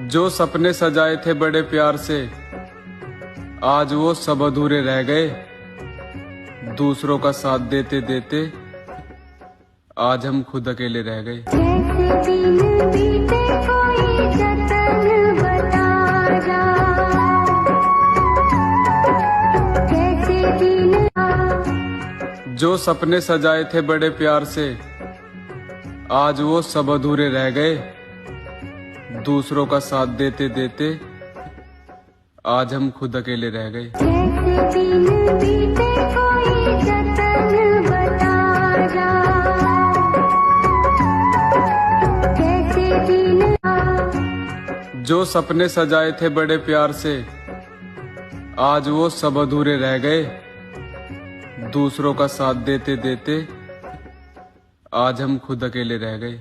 जो सपने सजाए थे बड़े प्यार से, आज वो सब अधूरे रह गए। दूसरों का साथ देते देते आज हम खुद अकेले रह गए। जो सपने सजाए थे बड़े प्यार से, आज वो सब अधूरे रह गए। दूसरों का साथ देते देते आज हम खुद अकेले रह गए। जो सपने सजाए थे बड़े प्यार से, आज वो सब अधूरे रह गए। दूसरों का साथ देते देते आज हम खुद अकेले रह गए।